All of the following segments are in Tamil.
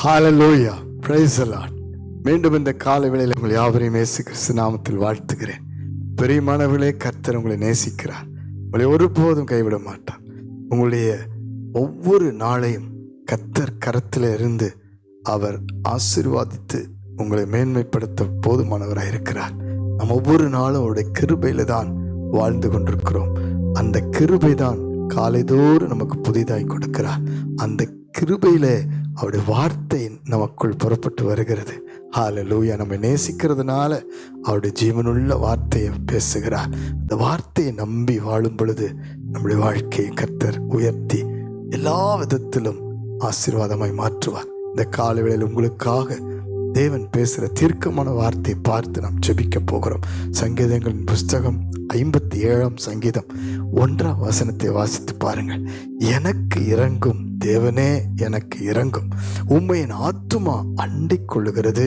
Hallelujah, praise the Lord. மீண்டும் இந்த காலை வேளையில் உங்கள் யாவரையும் இயேசு கிறிஸ்து நாமத்தில் வாழ்த்துகிறேன். பிரியமானவர்களே, கர்த்தர் உங்களை நேசிக்கிறார். உங்களை ஒருபோதும் கைவிட மாட்டார். உங்களுடைய ஒவ்வொரு நாளையும் கர்த்தர் கரத்தில் இருந்து அவர் ஆசீர்வாதித்து உங்களை மேன்மைப்படுத்த போதுமானவராக இருக்கிறார். நம்ம ஒவ்வொரு நாளும் அவருடைய கிருபையில தான் வாழ்ந்து கொண்டிருக்கிறோம். அந்த கிருபை தான் காலைதோறும் நமக்கு புதிதாய் கொடுக்கிறார். அந்த கிருபையில அவருடைய வார்த்தை நமக்குள் புறப்பட்டு வருகிறது. ஹல்லேலூயா. நம்ம நேசிக்கிறதுனால அவருடைய ஜீவனுள்ள வார்த்தையை பேசுகிறார். அந்த வார்த்தையை நம்பி வாழும் பொழுது நம்முடைய வாழ்க்கையை கர்த்தர் உயர்த்தி எல்லா விதத்திலும் ஆசீர்வாதமாய் மாற்றுவார். இந்த காலை வேளையில் உங்களுக்காக தேவன் பேசுகிற தீர்க்கமான வார்த்தையை பார்த்து நாம் ஜெபிக்க போகிறோம். சங்கீதங்களின் புஸ்தகம் 57 சங்கீதம் 1 வாசித்து பாருங்கள். எனக்கு இறங்கும் தேவனே, எனக்கு இறங்கும். உம்மை என் ஆத்துமா அண்டிக் கொள்ளுகிறது.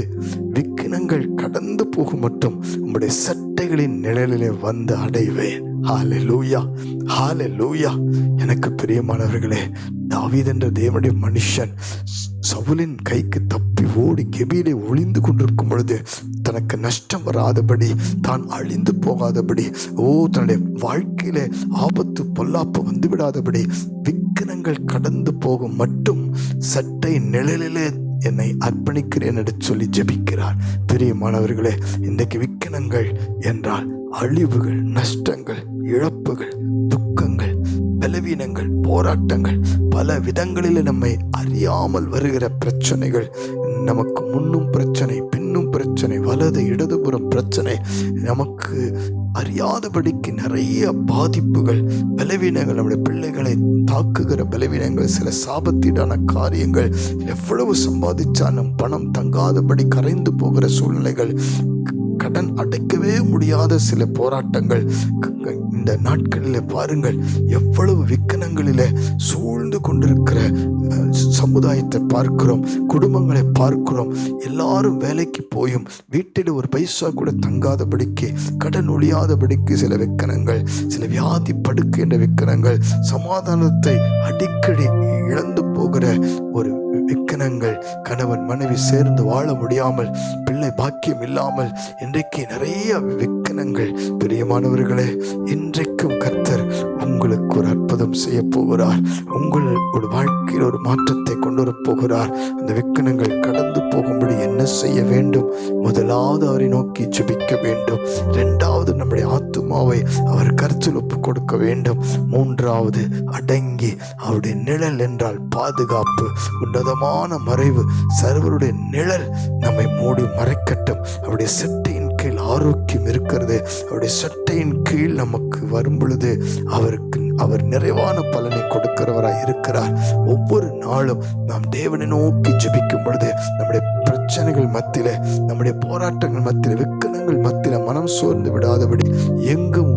விக்கினங்கள் கடந்து போகும் மட்டும் உம்முடைய சட்டைகளின் நிழலிலே வந்து அடைவேன். ஹல்லேலூயா, ஹல்லேலூயா. எனக்கு பிரியமானவர்களே, தாவீது என்ற தேவனுடைய மனுஷன் சவுலின் கைக்கு தப்பி ஓடி கெபியிலே ஒளிந்து கொண்டிருக்கும் பொழுது தனக்கு நஷ்டம் வராதபடி, தான் அழிந்து போகாதபடி, தன்னுடைய வாழ்க்கையிலே ஆபத்து பொல்லாப்பு வந்துவிடாதபடி விக்கினங்கள் கடந்து போகும் மட்டும் சட்டை நிழலிலே என்னை அர்ப்பணிக்கிறேன் என்று சொல்லி ஜெபிக்கிறார். பிரியமானவர்களே, இன்றைக்கு விக்கினங்கள் என்றால் அழிவுகள், நஷ்டங்கள், இழப்புகள், துக்கங்கள், பலவீனங்கள், போராட்டங்கள், பல விதங்களில் நம்மை அறியாமல் வருகிற பிரச்சனைகள், நமக்கு முன்னும் பிரச்சனை, பின்னும் பிரச்சனை, வலது இடதுபுறம் பிரச்சனை, நமக்கு அறியாதபடிக்கு நிறைய பாதிப்புகள், பலவீனங்கள், நம்முடைய பிள்ளைகளை தாக்குகிற பலவீனங்கள், சில சாபத்தீடான காரியங்கள், எவ்வளவு சம்பாதிச்சாலும் பணம் தங்காதபடி கரைந்து போகிற சூழ்நிலைகள், கடன் அடைக்கவே முடியாத சில போராட்டங்கள். இந்த நாட்களில் பாருங்கள், எவ்வளவு விக்கனங்களிலே சூழ்ந்து கொண்டிருக்கிற சமுதாயத்தை பார்க்கிறோம், குடும்பங்களை பார்க்கிறோம். எல்லாரும் வேலைக்கு போயும் வீட்டில் ஒரு பைசா கூட தங்காதபடிக்கு, கடன் ஒழியாதபடிக்கு சில விக்கனங்கள், சில வியாதி படுக்கின்ற விக்கனங்கள், சமாதானத்தை அடிக்கடி இழந்து போகிற ஒரு விக்கனங்கள், கணவன் மனைவி சேர்ந்து வாழ முடியாமல், பிள்ளை பாக்கியம் இல்லாமல், இன்றைக்கு நிறைய விக்கனங்கள். பிரியமானவர்களே, இன்றைக்கும் கர்த்தர் உங்களுக்கு ஒரு அற்புதம் செய்ய போகிறார். உங்களோட வாழ்க்கையில் ஒரு மாற்றத்தை கொண்டு வர போகிறார். அந்த விக்கனங்கள் கடந்து போகும்படி என்ன செய்ய வேண்டும்? முதலாவது அவரை நோக்கி ஜெபிக்க வேண்டும். 2வது நம்முடைய ஆத்துமாவை அவர் கருத்தில் ஒப்பு கொடுக்க வேண்டும். 3வது அடங்கி அவருடைய நிழல் என்றால் பாதுகாப்பு, உன்னதமான மறைவு, சர்வருடைய நிழல் நம்மை மூடி மறைக்கட்டும். அவருடைய சட்டையின் கீழ் ஆரோக்கியம் இருக்கிறது. அவருடைய சட்டையின் கீழ் நமக்கு வரும் பொழுது அவர் நிறைவான பலனை கொடுக்கிறவராய் இருக்கிறார். ஒவ்வொரு நாளும் நாம் தேவனை நோக்கி ஜெபிக்கும் பொழுது நம்முடைய பிரச்சனைகள் மத்தியில, நம்முடைய போராட்டங்கள் மத்தியில, விக்கனங்கள் மத்தியில மனம் சோர்ந்து விடாதபடி, எங்கும்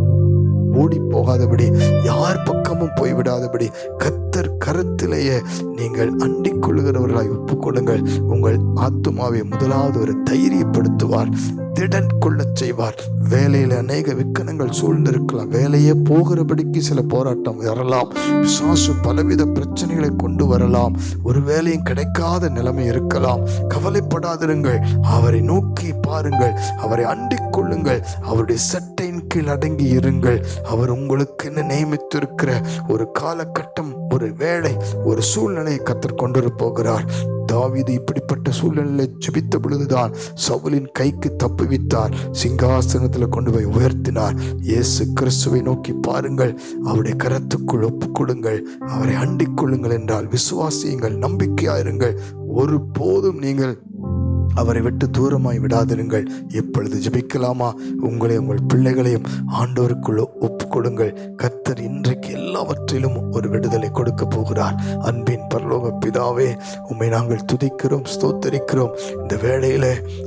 ஓடி போகாதபடி, யார் பக்கமும் போய்விடாதபடி கர்த்தர் கருத்திலேயே நீங்கள் அண்டிக் கொள்ளுகிறவர்களாய் ஒப்புக்கொள்ளுங்கள். உங்கள் ஆத்துமாவை முதலாவது ஒரு தைரியப்படுத்துவார், திடன் கொள்ள செய்வார். வேலையில் அநேக விக்கனங்கள் சூழ்ந்திருக்கலாம். வேலையே போகிறபடிக்கு சில போராட்டம் வரலாம். பிசாசு பலவித பிரச்சனைகளை கொண்டு வரலாம். ஒரு வேலையும் கிடைக்காத நிலைமை இருக்கலாம். கவலைப்படாதிருங்கள். அவரை நோக்கி பாருங்கள், அவரை அண்டிக் கொள்ளுங்கள், அவருடைய சட்டையின் கீழ் அடங்கி இருங்கள். அவர் உங்களுக்கு என்ன நியமித்திருக்கிற ஒரு காலகட்டம், ஒரு வேளை, ஒரு சூழ்நிலையை கர்த்தர் கொண்டு போகிறார். தாவீது இப்படிப்பட்ட சூழ்நிலையை ஜெபித்த பொழுதுதான் சவுலின் கைக்கு தப்புவித்தார், சிங்காசனத்தில் கொண்டு போய் உயர்த்தினார். இயேசு கிறிஸ்துவை நோக்கி பாருங்கள், அவருடைய கரத்துக்குள் ஒப்புக் கொடுங்கள், அவரை அண்டிக் கொள்ளுங்கள் என்றால் விசுவாசியுங்கள், நம்பிக்கையாயிருங்கள். ஒரு போதும் நீங்கள் அவரை விட்டு தூரமாய் விடாதிருங்கள். இப்பொழுது ஜெபிக்கலாமா? உங்களை, உங்கள் பிள்ளைகளையும் ஆண்டவருக்குள் ஒப்பு கொடுங்கள். கர்த்தர் இன்றைக்கு எல்லாவற்றிலும் ஒரு விடுதலை கொடுக்க போகிறார். அன்பின் பரலோக பிதாவே, உம்மை நாங்கள் துதிக்கிறோம், ஸ்தோத்தரிக்கிறோம். இந்த வேளையில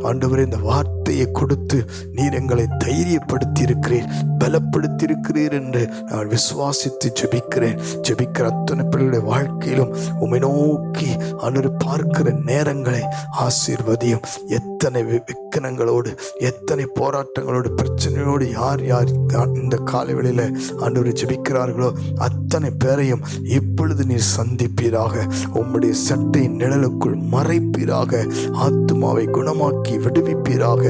ஆண்டவரே, இந்த வார்த்தையை கொடுத்து நீர் எங்களை தைரியப்படுத்தி இருக்கிறீர், பலப்படுத்தி இருக்கிறீர் என்று நான் விசுவாசித்து ஜெபிக்கிறேன். ஜெபிக்கிற அத்தனை பிள்ளைகளுடைய வாழ்க்கையிலும் உம்மை நோக்கி அன்று பார்க்கிற நேரங்களை ஆசீர்வதியும். எத்தனை விக்கனங்களோடு, எத்தனை போராட்டங்களோடு, பிரச்சனையோடு யார் யார் இந்த காலவெளியில ஆண்டவரை ஜெபிக்கிறார்களோ அத்தனை பேரையும் இப்பொழுது நீர் சந்திப்பீராக. உம்முடைய சட்டை நிழலுக்குள் மறைப்பீராக. ஆத்துமாவை குணமாக்கி விடுவிப்பீராக.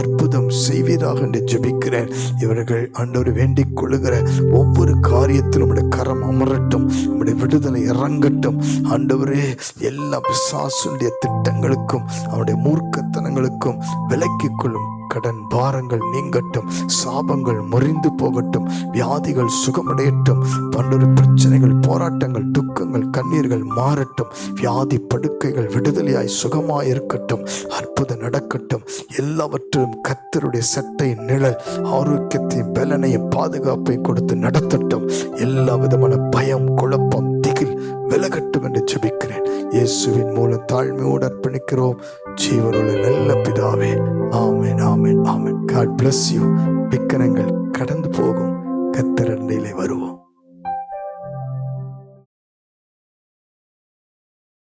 அற்புதம் செய்வீராக என்று ஜெபிக்கிறேன். இவர்கள் ஆண்டவரை வேண்டிக் கொள்ளுகிற ஒவ்வொரு காரியத்திலும் உம்முடைய கரம் அமரட்டும், உம்முடைய விடுதலை இறங்கட்டும். ஆண்டவரே, எல்லா பிசாசுடைய திட்டங்களுக்கும் அவருடைய மூர்க்கத்தனங்களுக்கும் விலக்கிக் கொள்ளும். கடன் பாரங்கள் நீங்கட்டும், சாபங்கள் முறிந்து போகட்டும், வியாதிகள் சுகமடையட்டும், பல்வேறு பிரச்சனைகள், போராட்டங்கள், துக்கங்கள், கண்ணீர்கள் மாறட்டும், வியாதி படுக்கைகள் விடுதலையாய் சுகமாய் இருக்கட்டும், அற்புதம் நடக்கட்டும். எல்லாவற்றிலும் கர்த்தருடைய சட்டை நிழல் ஆரோக்கியத்தையும் பலனையும் பாதுகாப்பை கொடுத்து நடத்தட்டும். எல்லா விதமான பயம், குழப்பம், திகில் விலகட்டும் என்று ஜெபிக்கிறேன். இயேசுவின் மூலம் தாழ்மையோடு அர்ப்பணிக்கிறோம் ஜீவனுள்ள நல்ல பிதாவே. ஆமென், ஆமென், ஆமென். God bless you. விக்கனங்கள் கடந்து போகும். கர்த்தர் அண்டையிலே வருவோம்.